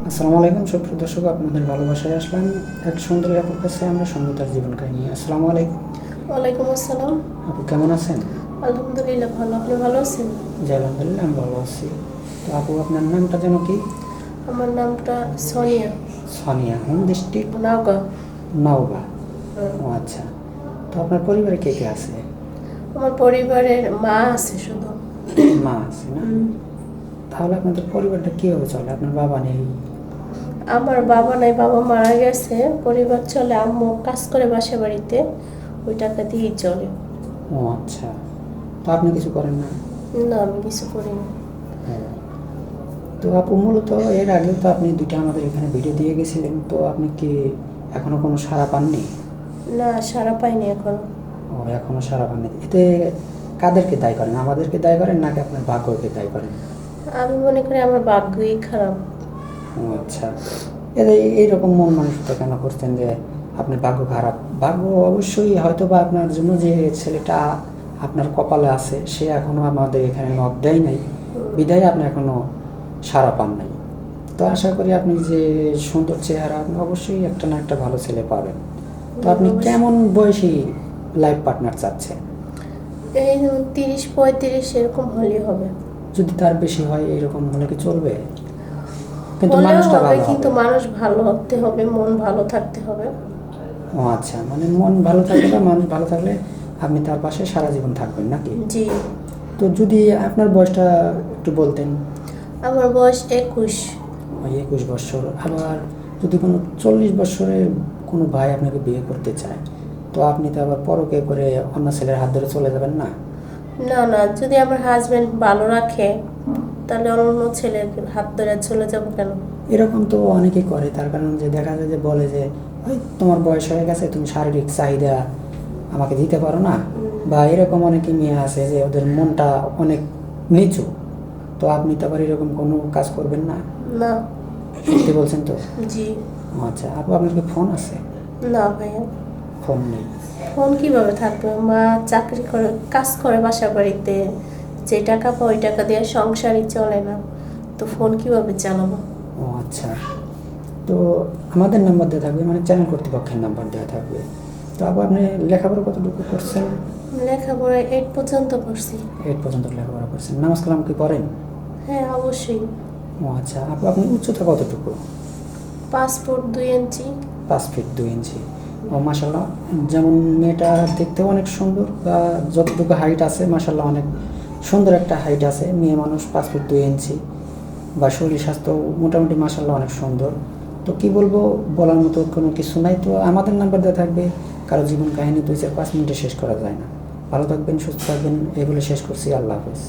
আসসালামু আলাইকুম সুপ্রিয় দর্শক, আপনাদের ভালোবাসায় আসলাম এক সুন্দরী আপুর কাছে আমরা সুন্দর জীবন কাহিনী। আসসালামু আলাইকুম। ওয়ালাইকুম আসসালাম। আপু কেমন আছেন? আলহামদুলিল্লাহ ভালো, আপনি ভালো আছেন? জি আলহামদুলিল্লাহ, আমি ভালো আছি। তো আপু আপনার নামটা যেন কি? আমার নামটা সোনিয়া। Sania, home district? নাওগাঁ। নওগাঁ। হুম। ও আচ্ছা। তো আপনার পরিবারে কে কে আছে? আমার পরিবারের মা আছে শুধু। মা আছে না? হুম। তাহলে আপনাদের পরিবারটা কীভাবে চলে? আপনার বাবা নেই? আমার বাবা নাই, বাবা মারা গেছে। পরিবার চলে, আম্মু কাজ করে বাসা বাড়িতে, ওই টাকা দিয়েই চলে। ও আচ্ছা। তো আপনি কিছু করেন না? না, আমি কিছু করি না। ও। তো আপু মূলত এর আগেও তো আপনি দুইটা আমাদের এখানে ভিডিও দিয়ে গেছিলেন, তো আপনি কি এখনো কোনো সাড়া পাননি? না, সারা পাইনি এখন। ও এখনো সাড়া পাননি। এতে কাদেরকে দায়ী করেন? আমাদেরকে দায়ী করেন নাকি আপনার ভাগ্যকে দায়ী করেন? আমি মনে করি আমার ভাগ্যই খারাপ। ও আচ্ছা। এতে এইরকম মন মানসিকতা কেন করছেন যে আপনার ভাগ্য খারাপ? ভাগ্য অবশ্যই হয়তো বা আপনার জন্য যে ছেলেটা আপনার কপালে আছে সে এখনো আমাদের এখানে নখ দেয় নাই, বিদায় আপনি এখনো সাড়া পান নাই। তো আশা করি আপনি যে সুন্দর চেহারা, আপনি অবশ্যই একটা না একটা ভালো ছেলে পাবেন। তো আপনি অবশ্যই। কেমন বয়সী লাইফ পার্টনার চাচ্ছেন? এই 30-35 এরকম হলেই হবে। যদি তার বেশি হয় এরকম হলে কি চলবে? কিন্তু হলেও মানুষটা হবে, ভালো কিন্তু হবে। মানুষ ভালো হতে হবে, মন ভালো থাকতে হবে। ও আচ্ছা, মানে মন ভালো থাকলে বা মানুষ ভালো থাকলে আপনি তার পাশে সারা জীবন থাকবেন নাকি? জি। তো যদি আপনার বয়সটা একটু বলতেন। আমার বয়স 21। ওই 21 বছর। আবার যদি কোনো 40 বছরের কোনো ভাই আপনাকে বিয়ে করতে চায়, তো আপনি তো আবার পরকে করে অন্য ছেলের হাত ধরে চলে যাবেন না? না না, যদি আমার হাজবেন্ড ভালো রাখে তাহলে অন্য ছেলের হাত ধরে চলে যাব কেন? এরকম তো অনেকেই করে, তার কারণ যে দেখা যায় যে বলে যে ওই তোমার বয়স হয়ে গেছে, তুমি শারীরিক চাহিদা আমাকে দিতে পারো না, বা এরকম অনেকে মেয়ে আছে যে ওদের মনটা অনেক নিচু। তো আপনি তো আবার এরকম কোনো কাজ করবেন না। না। সত্যি বলছেন তো? জি। ও আচ্ছা। আপু আপনার কি ফোন আছে? না ভাইয়া। ফোন নেই? ফোন কিভাবে থাকবে? মা চাকরি করে, কাজ করে বাসা বাড়িতে, যে টাকা পায় ওই টাকা দিয়ে সংসারই চলে না, তো ফোন কিভাবে চালাবো? ও আচ্ছা। তো আমাদের নাম্বার দেওয়া থাকবে, মানে চ্যানেল কর্তৃপক্ষের নাম্বার দেওয়া থাকবে। তো আপু আপনি লেখাপড়া কতটুকু করছেন? লেখাপড়া 8 পর্যন্ত পড়ছি। 8 পর্যন্ত লেখাপড়া করছেন। নামাজ কালাম কি পড়েন? হ্যাঁ, অবশ্যই। ও আচ্ছা। আপু আপনি উচ্চতা কতটুকু? 5 ফুট 2 ইঞ্চি। 5 ফিট 2 ইঞ্চি। ও মাসাল্লাহ। যেমন মেয়েটা দেখতে অনেক সুন্দর, বা যতটুকু হাইট আছে মাসাল্লাহ অনেক সুন্দর একটা হাইট আছে। মেয়ে মানুষ 5 ফিট 2 ইঞ্চি, বা শরীর স্বাস্থ্য মোটামুটি মাসাল্লাহ অনেক সুন্দর। তো কি বলবো, বলার মতো কোনো কিছু নাই। তো আমাদের নাম্বার দেওয়া থাকবে। কারো জীবন কাহিনী 2-4-5 মিনিটে শেষ করা যায় না। ভালো থাকবেন, সুস্থ থাকবেন, এগুলো শেষ করছি। আল্লাহ হাফেজ।